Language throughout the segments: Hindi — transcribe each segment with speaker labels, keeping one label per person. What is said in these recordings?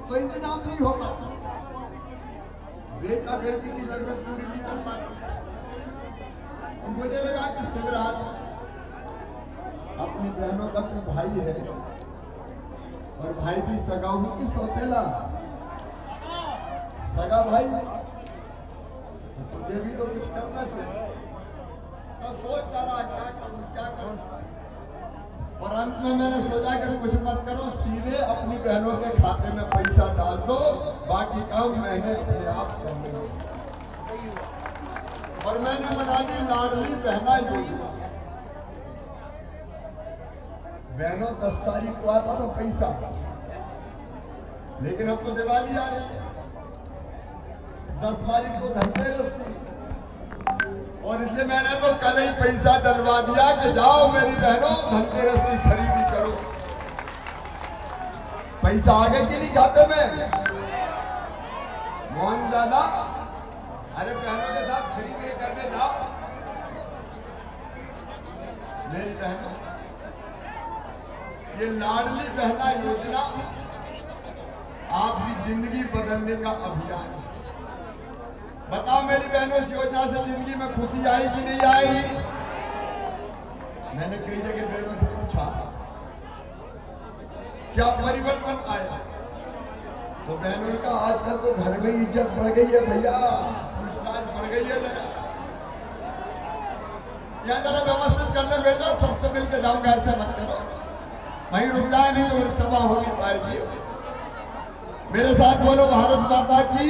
Speaker 1: तो इंतजाम नहीं हो पाता, बेटा बेटी की जरूरत पूरी नहीं कर पाती। तो मुझे लगा कि शिवराज अपनी बहनों का तो भाई है और भाई भी सगा हूं कि सौतेला सगा भाई, तो तुझे भी तो कुछ करना चाहिए। मैं सोच रहा क्या करूं, और अंत में मैंने सोचा कि कुछ मत करो, सीधे अपनी बहनों के खाते में पैसा डाल दो, बाकी काम मैंने अपने आप कर लिया। और मैंने बना दी लाडली बहना योजना। बहनों 10 तारीख को आता था पैसा, लेकिन अब तो दिवाली आ रही है, 10 तारीख को धनतेरस थी, और इसलिए मैंने तो कल ही पैसा डलवा दिया कि जाओ मेरी बहनों धनतेरस की खरीदी करो। पैसा आ गए कि नहीं खाते में? मोहन दादा, अरे बहनों के साथ खरीदी करने जाओ। मेरी बहनों, ये लाडली बहना योजना आपकी जिंदगी बदलने का अभियान है। बताओ मेरी बहनों, इस योजना से जिंदगी में खुशी आई कि नहीं आई? मैंने कई जगह बहनों से पूछा क्या परिवर्तन आया, तो बहनों का आजकल तो घर में इज्जत बढ़ गई है भैया, पूछताछ बढ़ गई है। लगा यहाँ जरा व्यवस्थित कर ले बेटा, सबसे मिलकर जाऊंगा, ऐसे मत करो, वहीं रुक जाए नहीं तो सभा हो नहीं पाएगी। मेरे साथ बोलो भारत माता की,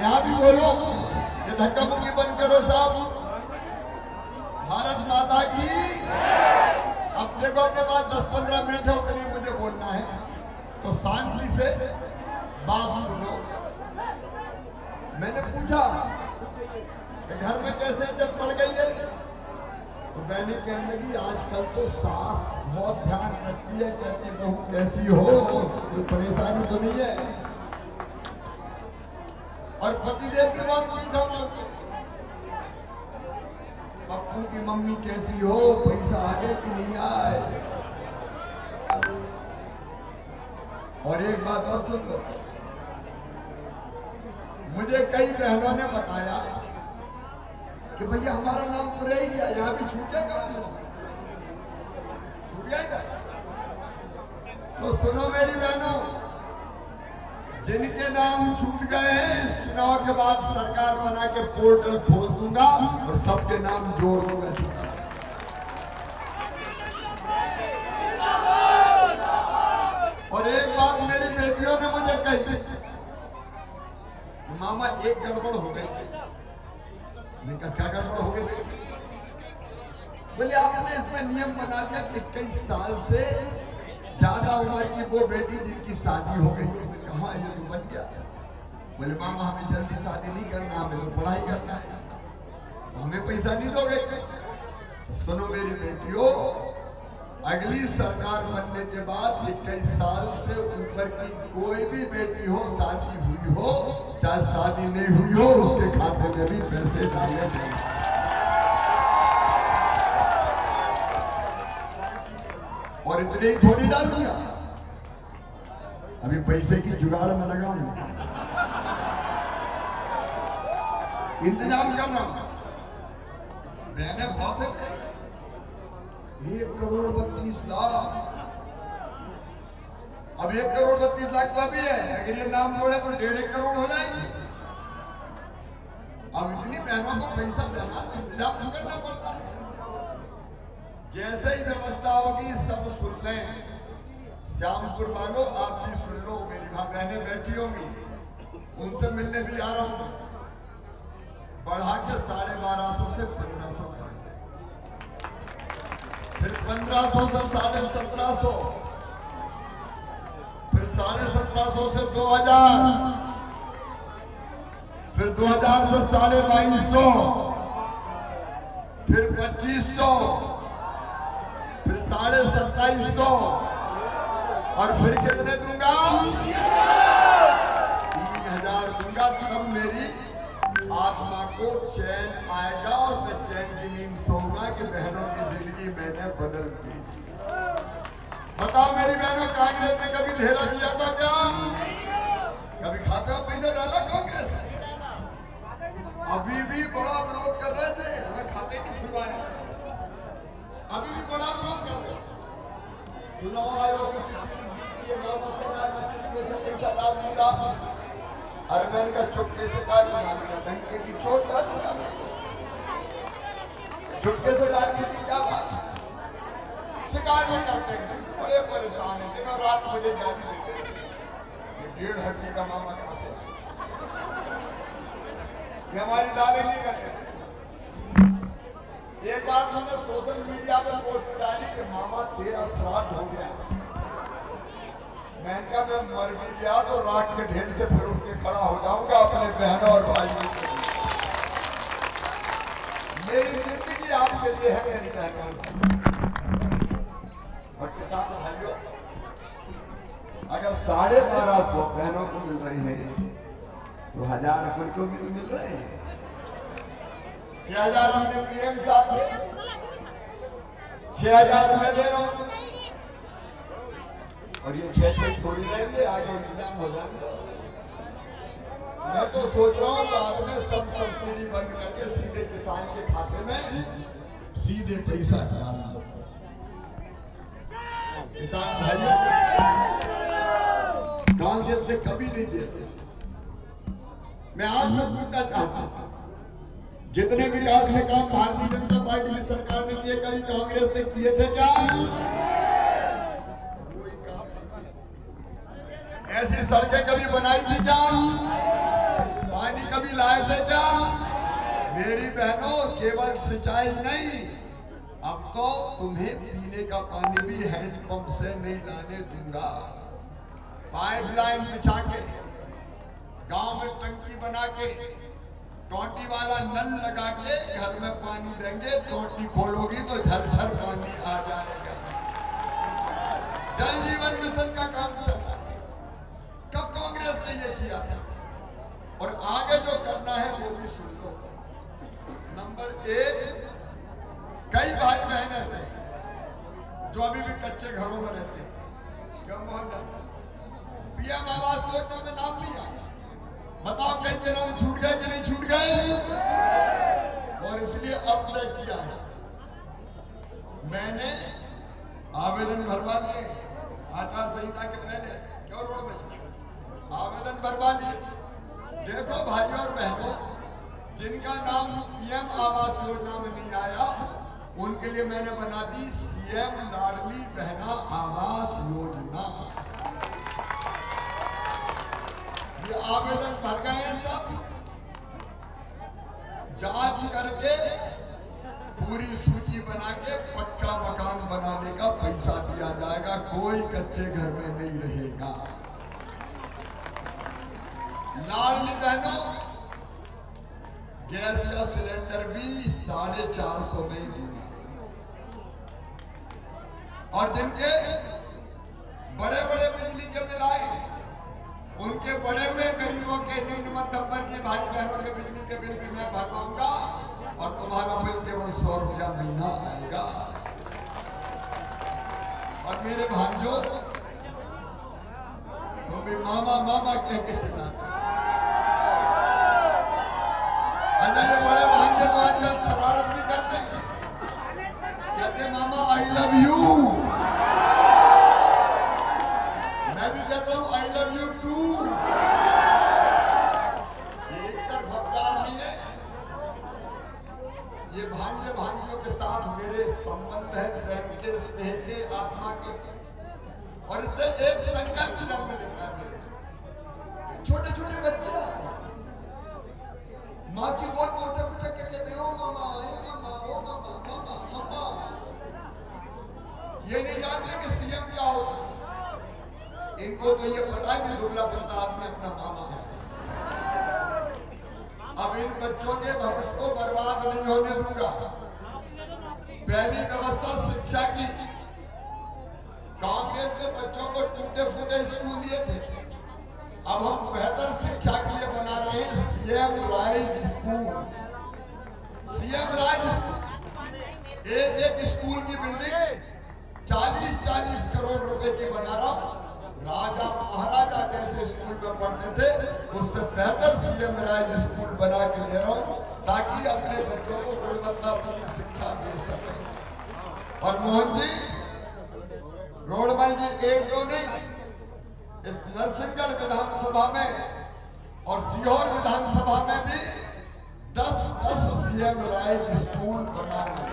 Speaker 1: यहाँ भी बोलो, ये धक्का मुक्की बंद करो साहब, भारत माता की। अब देखो अपने पास 10-15 मिनट है, उतनी मुझे बोलना है, तो शांति से बात सुनो। मैंने पूछा कि घर में कैसे इज्जत बढ़ गई है, तो मैंने कहने लगी आजकल तो सास बहुत ध्यान रखती है, कहती बहू कैसी हो, कोई परेशानी तो नहीं है, और पतिदेव की बात मीठा बोलते, पप्पू की मम्मी कैसी हो, पैसा आगे कि नहीं आए। और एक बात और सुन लो, मुझे कई बहनों ने बताया कि भैया हमारा नाम तो रह गया, यहाँ भी छूट जाएगा, छूट जाएगा। तो सुनो मेरी बहनों, जिनके नाम छूट गए हैं, इस चुनाव के बाद सरकार बना के पोर्टल खोल दूंगा और सबके नाम जोड़ दूंगा। और एक बात मेरी बेटियों ने मुझे कही कि मामा एक गड़बड़ हो गई। मैंने कहा क्या गड़बड़ हो गई? बोले आपने इसमें नियम बना दिया कि 21 साल से ज्यादा उम्र की वो बेटी जिनकी शादी हो गई है। हाँ ये तो बन गया। बोले मामा हमें जल्दी शादी नहीं करना, हमें तो पढ़ाई करना है, तो हमें पैसा नहीं दोगे? तो सुनो मेरी बेटियों, अगली सरकार बनने के बाद 21 साल से ऊपर की कोई भी बेटी हो, शादी हुई हो चाहे शादी नहीं हुई हो, उसके खाते में भी पैसे डाले जाएंगे। और इतने ही थोड़ी डालूंगा, अभी पैसे की जुगाड़ में लगाऊंगा, इंतजाम कर रहा हूं। मैंने बहुत है 1,32,00,000। अब 1,32,00,000 तो अभी है, अगर ये नाम जोड़े तो 1.5 करोड़ हो जाएगी। अब इतनी बहनों को पैसा देना तो इंतजाम तो करना पड़ता है। जैसे ही व्यवस्था होगी सब सुन लें। श्यामपुर वालों आप भी सुन लो, मेरी बहनें बैठी होंगी, उनसे मिलने भी आ रहा हूं। बढ़ा के 1250 से 1500 करेंगे, फिर 1500 से 1750, फिर 1750 से 2000, फिर 2000 से 2250, फिर 2500, फिर 2750, और फिर कितने दूंगा? 3000 दूंगा। तब मेरी आत्मा को चैन आएगा और मैं चैन की नींद सोऊंगा कि बहनों की जिंदगी मैंने बदल दी। बताओ मेरी बहनों, कांग्रेस ने कभी ढेरा किया था क्या? अभी भी बड़ा विरोध कर रहे थे, हमें खाते नहीं छुड़वाया, अभी भी बड़ा विरोध कर रहे थे। चुनाव आयोग की चिट्ठी लिखी थी, मामा चुपके से पैसा डाल दिया, अरे मैंने कहा चुपके से डाल दिया, डंके की चोट डाल दिया, चुपके से डाल दी थी, क्या बात है? शिकार में जाते हैं, बड़े परेशान है, दिन और रात मुझे जाती देते, ये 1.5 हड्डी का मामा खाते हैं, ये हमारी दालें नहीं करते। एक बार मैंने सोशल मीडिया पे पोस्ट डाली कि मामा तेरा श्राद्ध हो गया, मैंने कहा मैं मर भी गया तो राख के ढेर से फिर उठ के खड़ा हो जाऊंगा अपने बहनों और भाइयों के लिए। मेरी जिंदगी आपके लिए है, मेरी बहनों और किसान भाइयों, अगर 1250 बहनों को मिल रही है तो 1000 को भी तो मिल रहे हैं। 6000 मैंने पीएम साहब के 6000 मैं दे रहा हूं, और ये 6 थोड़ी रहेंगे, आगे इंतजाम हो जाएंगे। मैं तो सोच रहा हूँ बाद में सब सब्सिडी बंद करके सीधे किसान के खाते में सीधे पैसा डाल दो। किसान भाइयों कांग्रेस ने कभी नहीं देते। मैं आज तक पूछना चाहता हूं, जितने विकास के काम भारतीय जनता पार्टी की सरकार ने किए, कभी कांग्रेस ने किए थे क्या? कोई काम नहीं। ऐसी सड़कें कभी बनाई थी क्या? पानी कभी लाए थे क्या? मेरी बहनों, केवल सिंचाई नहीं, अब तो तुम्हें पीने का पानी भी हैंडपंप से नहीं लाने दूंगा। पाइपलाइन बिछा के, गांव में टंकी बना के, टोटी वाला नल लगा के घर में पानी देंगे, टोटी खोलोगी तो झरझर पानी आ जाएगा। जल जीवन मिशन का काम चल रहा है, कब कांग्रेस ने ये किया था? और आगे जो करना है वो भी सुन लो। नंबर 1, कई भाई बहन ऐसे जो अभी भी कच्चे घरों में रहते हैं, क्यों मोहन पीएम आवास योजना में नाम लिया, बताओ कहीं के नाम छूट गए कि नहीं छूट गए? और इसलिए अब तय किया है, मैंने आवेदन भरवा दिए आचार संहिता के पहले, क्यों रोड में आवेदन भरवा दिए। देखो भाइयों और बहनों, जिनका नाम पीएम आवास योजना में नहीं आया, उनके लिए मैंने बना दी सीएम लाडली बहना आवास योजना। ये आवेदन भर गए हैं सब, जांच करके पूरी सूची बना के पक्का मकान बनाने का पैसा दिया जाएगा, कोई कच्चे घर में नहीं रहेगा। लाडली बहनों, गैस या सिलेंडर भी 450 में ही दूंगा, और जिनके बड़े बड़े बिजली के बिल आए, उनके बड़े हुए गरीबों के निम्न नंबर के भाई बहनों के बिजली के बिल भी मैं भरवाऊंगा, और तुम्हारा बिल केवल 100 रुपया महीना आएगा। और मेरे भांजों, तुम भी मामा मामा कह के चिल्लाते, अजय बड़े भांजे तो आजकल शरारत भी करते हैं, कहते मामा आई लव यू, मैं भी कहता हूं आई लव यू टू। ये एक तरफा प्यार नहीं है, ये भांजे भांजियों के साथ मेरे संबंध है, प्रेम के, स्नेह के, आत्मा के, और इससे एक संकल्प जन्म लेता है मेरे। छोटे छोटे बच्चे आते हैं, माँ की गोद में उठक उठक के कहते हो मामा, ए मामा, ओ मामा, मामा, मामा। ये नहीं जानते कि सीएम क्या होता है। इनको तो ये पता है कि दुबला पतला आदमी अपना मामा है। अब इन बच्चों के भविष्य को बर्बाद नहीं होने दूंगा। पहली व्यवस्था शिक्षा की, कांग्रेस ने बच्चों को टूटे फूटे स्कूल दिए थे, अब हम बेहतर शिक्षा के लिए बना रहे हैं CM rise school. CM rise school, एक स्कूल की बिल्डिंग 40-40 करोड़ रुपए की बना रहा हूं। राजा महाराजा जैसे स्कूल में पढ़ते थे, उससे बेहतर सीएम राइज स्कूल बना के दे रहा हूं। ताकि अपने बच्चों को गुणवत्तापूर्ण शिक्षा दे सके। और मोहन जी, रोडमल जी एक दो नहीं, इस नरसिंहगढ़ विधानसभा में और सीहोर विधानसभा में भी 10-10 सीएम राइज स्कूल बनाने,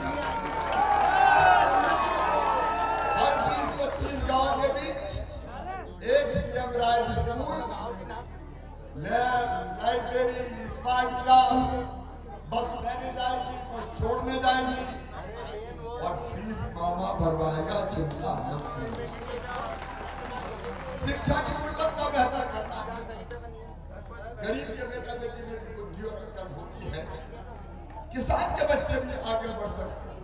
Speaker 1: हर 20-25 गांव के बीच एक CM rise school, library, smart class, बस लेने जाएगी, बस छोड़ने जाएगी और फीस मामा भरवाएगा, चिंता मत करिए। शिक्षा की गुणवत्ता बेहतर करता है। गरीब के बेटा बेटी में भी बुद्धि और अक्ल होती है, किसान के बच्चे भी आगे बढ़ सकते हैं।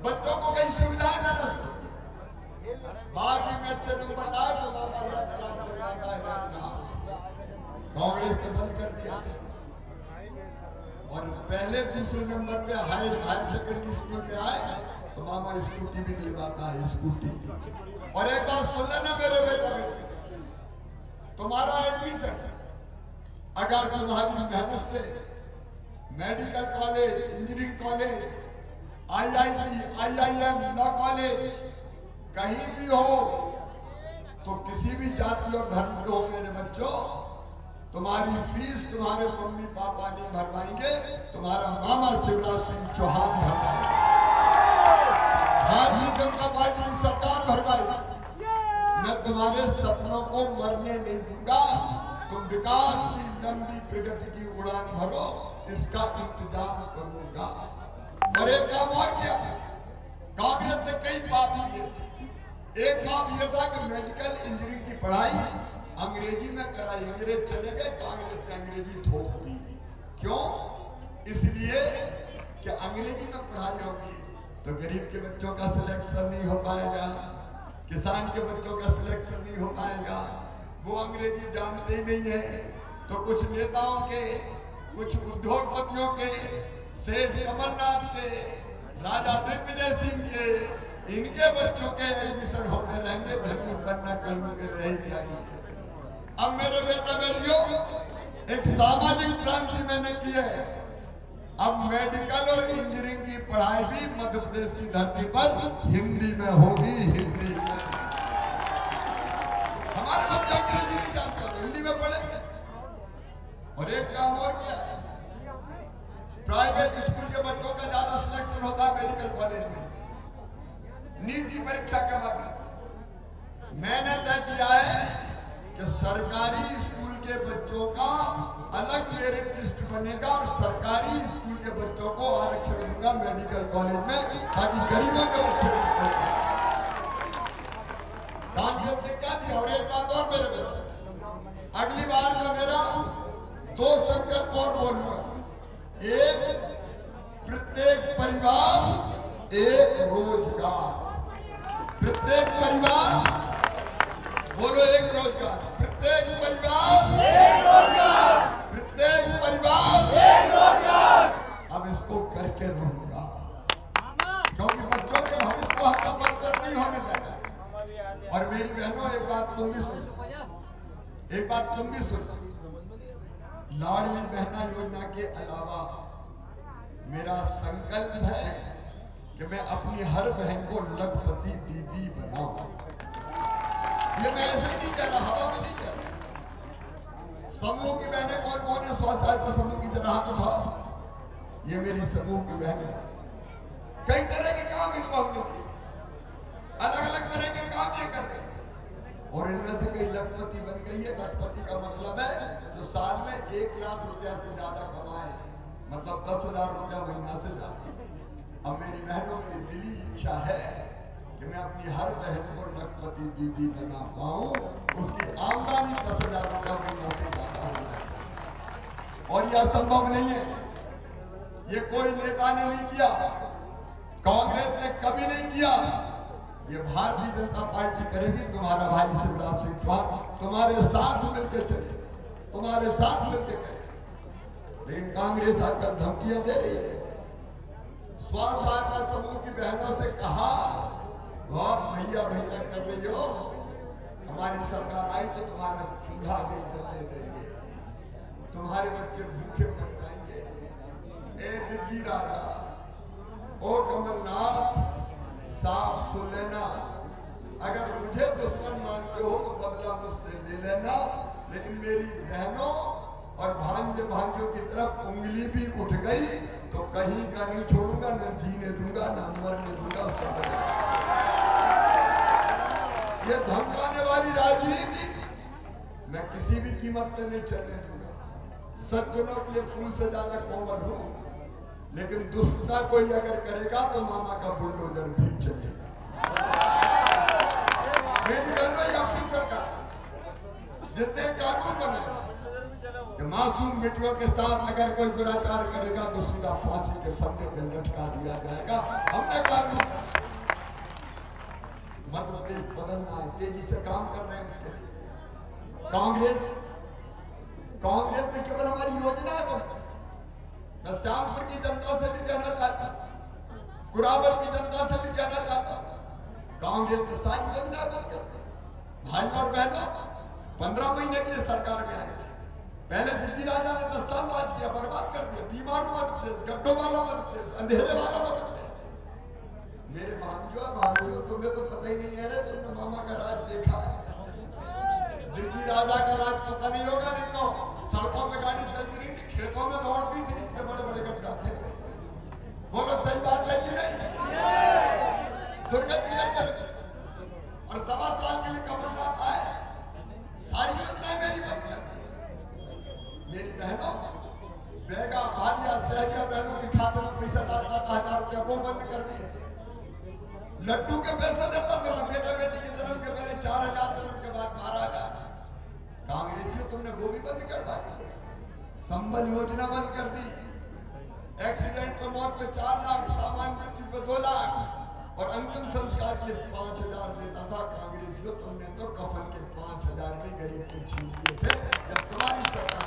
Speaker 1: बच्चों को कई सुविधाएं देना चाहिए। 12वीं में अच्छे नंबर लाए तो मामा कांग्रेस ने बंद कर दिया था। और पहले दूसरे नंबर पे हायर सेकेंडरी स्कूल में आए तो मामा स्कूटी भी दिलवाता है, स्कूटी। और एक बात सुन लेना मेरे बेटा बेटे, तुम्हारा एडमिशन अगर तुम्हारी मेहनत से medical college, engineering college, IIT, IIM, law college कहीं भी हो, तो किसी भी जाति और धर्म के हो मेरे बच्चों, तुम्हारी फीस तुम्हारे मम्मी पापा नहीं भरवाएंगे, तुम्हारा मामा शिवराज सिंह चौहान भरवाएंगे, भारतीय जनता पार्टी की सरकार भरवाएगी। मैं तुम्हारे सपनों को मरने नहीं दूंगा। तुम विकास की लंबी प्रगति की उड़ान भरो, इसका इंतजाम करूंगा। और एक काम और किया, कांग्रेस ने कई पाप किए थे। एक पाप यह था कि मेडिकल इंजीनियरिंग की पढ़ाई अंग्रेजी में कराई, अंग्रेज चले गए, कांग्रेस ने अंग्रेजी थोप दी। क्यों? इसलिए कि अंग्रेजी में पढ़ाई होगी तो गरीब के बच्चों का सिलेक्शन नहीं हो पाएगा, किसान के बच्चों का सिलेक्शन नहीं हो पाएगा। वो अंग्रेजी जानते ही नहीं है, तो कुछ नेताओं के, कुछ उद्योगपतियों के, सेठ कमलनाथ के, राजा दिग्विजय सिंह के, इनके बच्चों के एडमिशन होते रहेंगे, धर्म बनना कर्म के रह जाएंगे। अब मेरे बेटा बेटियों, एक सामाजिक क्रांति मैंने की है। अब मेडिकल और इंजीनियरिंग की पढ़ाई भी मध्य प्रदेश की धरती पर हिंदी में होगी, हिंदी में। हमारे बच्चे अंग्रेजी नहीं जानते, हिंदी में पढ़ेंगे। और एक काम और किया है, प्राइवेट स्कूल के बच्चों का ज्यादा सिलेक्शन होता है मेडिकल कॉलेज में, नीट की परीक्षा के बाद। मैंने तय किया है कि सरकारी स्कूल के बच्चों का अलग मेरिट लिस्ट बनेगा और सरकारी स्कूल के बच्चों को आरक्षण दूंगा मेडिकल कॉलेज में, ताकि गरीबों के बच्चे कांग्रेस ने क्या दिया। और एक बात और मेरे बच्चे, अगली बार का मेरा 2 संकल्प और बोलूंगा। एक, प्रत्येक परिवार एक रोजगार। प्रत्येक परिवार, बोलो एक रोजगार। प्रत्येक परिवार एक रोजगार। प्रत्येक परिवार एक रोजगार। अब इसको करके रहूंगा, क्योंकि बच्चों के भविष्य को हम बदतर नहीं होने देना। और मेरी बहनों, एक बात तुम भी सुन, एक बात तुम भी सुन। लाडली बहना योजना के अलावा मेरा संकल्प है कि मैं अपनी हर बहन को लखपति दीदी बनाऊं। ये मैं ऐसे नहीं कह रहा, हवा में नहीं कह रहा। समूह की बहनें कौन कौन है? स्व सहायता समूह की तरह हाथ उठाओ। ये मेरी समूह की बहन है। कई तरह के काम इनको हमने किए, अलग अलग तरह के काम ये कर रहे हैं। और इनमें से कई लखपति बन गई है। लखपति का मतलब है जो साल में 1 लाख रुपया से ज्यादा कमाए, मतलब 10,000 रुपया महीना से ज्यादा। अब मेरी बहनों, मेरी दिली इच्छा है कि मैं अपनी हर बहन को लखपति दीदी बना पाऊं, उसकी आमदनी 10,000 रुपया महीना से ज्यादा होना है। और यह संभव नहीं है, ये कोई नेता ने नहीं किया, कांग्रेस ने कभी नहीं किया। ये भारतीय जनता पार्टी करेगी। तुम्हारा भाई शिवराज सिंह चौहान तुम्हारे साथ मिलकर चले, तुम्हारे साथ मिलकर करें। लेकिन कांग्रेस आजकल धमकियां दे रही है। स्व सहायता समूह की बहनों से कहा, बहुत भैया भैया कर रही हो, हमारी सरकार आई तो तुम्हारा चूल्हा नहीं जलने देंगे, तुम्हारे बच्चे भूखे मर जाएंगे, ए दिग्गी राजा, ओ कमलनाथ, साफ सुन लेना, अगर मुझे दुश्मन मानते हो तो बदला मुझसे ले लेना, लेकिन मेरी बहनों और भांजे भांजियों की तरफ उंगली भी उठ गई तो कहीं का नहीं छोड़ूंगा, न जीने दूंगा न मरने दूंगा। ये धमकाने वाली राजनीति मैं किसी भी कीमत पे नहीं चलने दूंगा। सज्जनों के लिए फूल से ज्यादा कोमल हूं, लेकिन दुष्टता कोई अगर करेगा तो मामा का बुलडोजर भी चलेगा। मेरी बहनों, ये अपनी सरकार जितने कानून बनाए कि मासूम बेटियों के साथ अगर कोई दुराचार करेगा तो सीधा फांसी के फंदे पे लटका दिया जाएगा। हमने कानून मध्य प्रदेश बदलना है, तेजी से काम कर रहे हैं उसके लिए। कांग्रेस ने केवल हमारी योजना है। मैं श्यामपुर की जनता से भी कहना चाहता, कुरावल की जनता से भी कहना चाहता, कांग्रेस ने सारी योजना बंद कर दी। भाई और बहनों, 15 महीने के लिए सरकार में आए। पहले दिल्ली राजा ने 10 साल राज किया, बर्बाद कर दिया। बीमारू मध्य प्रदेश, गड्ढों वाला मध्य प्रदेश, अंधेरे वाला मध्य प्रदेश। मेरे भाइयों, तुम्हें तो पता ही नहीं है रे, तुमने मामा का राज देखा है। दिल्ली राजा का राज पता नहीं होगा, नहीं तो सड़कों पे गाड़ी चलती नहीं थी, खेतों में दौड़ती थी, इतने बड़े बड़े गड्ढा थे। बोलो सही बात है कि नहीं? दुर्गति लेकर और 1.25 साल के लिए कमलनाथ आए, सारी योजनाएं मेरी बंद कर दी। मेरी बहनों, बेगा भालिया सहरिया बहनों के खाते में पैसा डालता था 1000 रुपया, वो बंद कर दिए। लड्डू के पैसे देता था बेटा बेटी के जन्म के पहले 4000, जन्म के बाद 12000। कांग्रेसियों तुमने वो भी बंद करवा दी। संबल योजना बंद कर दी। एक्सीडेंट में मौत पे 4 लाख, सामान्य मृत्यु पे 2 लाख और अंतिम संस्कार के 5000 देता था। कांग्रेसियों तुमने तो कफन के 5000 भी गरीब के छीन लिए थे जब तुम्हारी सरकार।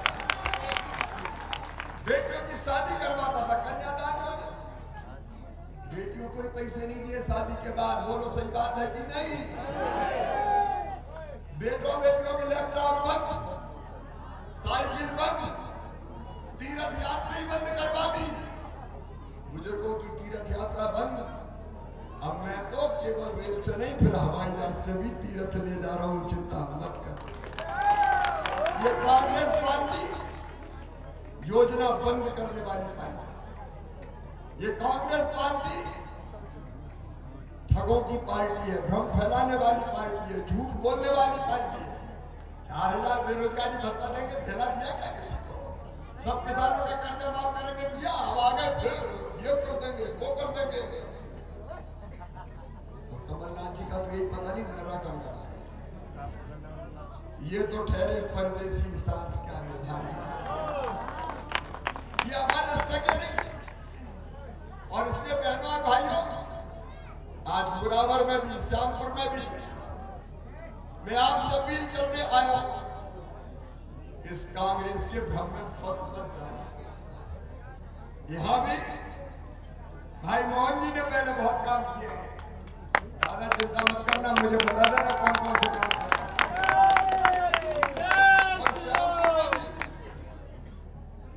Speaker 1: बेटियों की शादी करवाता था, कन्यादान योजना। बेटियों को पैसे नहीं दिए शादी के बाद। बोलो सही बात है कि नहीं? बेटियों के लैपटॉप बंद, साइकिल बंद, तीर्थ यात्रा ही बंद करवा दी। बुजुर्गों की तीर्थ यात्रा बंद। अब मैं तो केवल रेल से नहीं, फिर हवाई जहाज से भी तीर्थ ले जा रहा हूं, चिंता मत कर। ये कांग्रेस पार्टी योजना बंद करने वाली पार्टी, ये कांग्रेस पार्टी ठगों की पार्टी है, भ्रम फैलाने वाली पार्टी है, झूठ बोलने वाली पार्टी है। 4000 बेरोजगारी भत्ता देंगे, दिला दिया क्या किसी को? सब किसानों के कर्जे माफ करेंगे, दिया। अब आगे फिर ये कर देंगे, वो कर देंगे। और कमलनाथ जी का तो एक पता नहीं नरा कंगड़ा है। ये तो ठहरे परदेसी साथ का निभाए, ये हमारे सगे नहीं। और इसलिए बहनों और भाइयों, आज बुरावर में भी, श्यामपुर में भी मैं आपसे अपील करने आया हूं, इस कांग्रेस के भ्रम में फंस मत जाना। यहां भी भाई मोहन जी ने पहले बहुत काम किए हैं, ज्यादा चिंता मत करना, मुझे बता देना कौन कौन से काम करना। और श्यामपुर में भी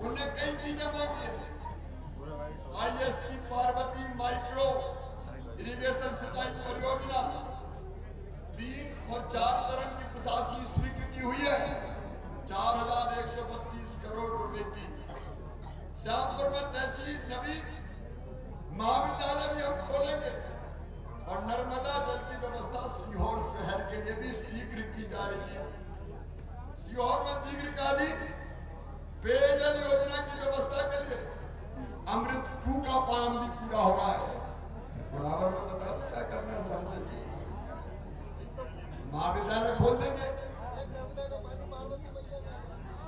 Speaker 1: उन्हें कई चीजें मांगी है। ISP पार्वती माइक्रो इरिगेशन सिंचाई परियोजना 3 और 4 चरण की प्रशासकीय स्वीकृति हुई है, 4132 करोड़ रुपए की। श्यामपुर में तहसील नवीन महाविद्यालय भी हम खोलेंगे और नर्मदा जल की व्यवस्था सीहोर शहर के लिए भी शीघ्र की जाएगी। सीहोर में दीर्घकालीन पेयजल योजना की व्यवस्था के लिए अमृत 2 का काम भी पूरा हो रहा है। बराबर में बता दो क्या करना है सांसद जी। महाविद्यालय खोल देंगे।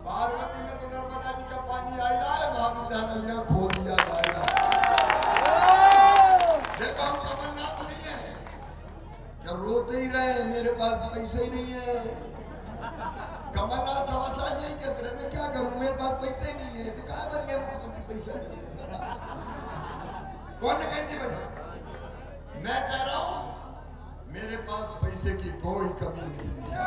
Speaker 1: पार्वती में तो नर्मदा जी का पानी आ रहा है, महाविद्यालय यहाँ खोल दिया जाएगा। देखो हम कमलनाथ नहीं है क्या रोते ही रहे, मेरे पास पैसे ही नहीं है। कमलनाथ हमारा नहीं कहते रहे, मैं क्या करूं, मेरे पास पैसे नहीं है। तो कहा बन गया मुख्यमंत्री, पैसा नहीं है। कौन कहती भाई? मैं कह रहा हूं मेरे पास पैसे की कोई कमी नहीं है।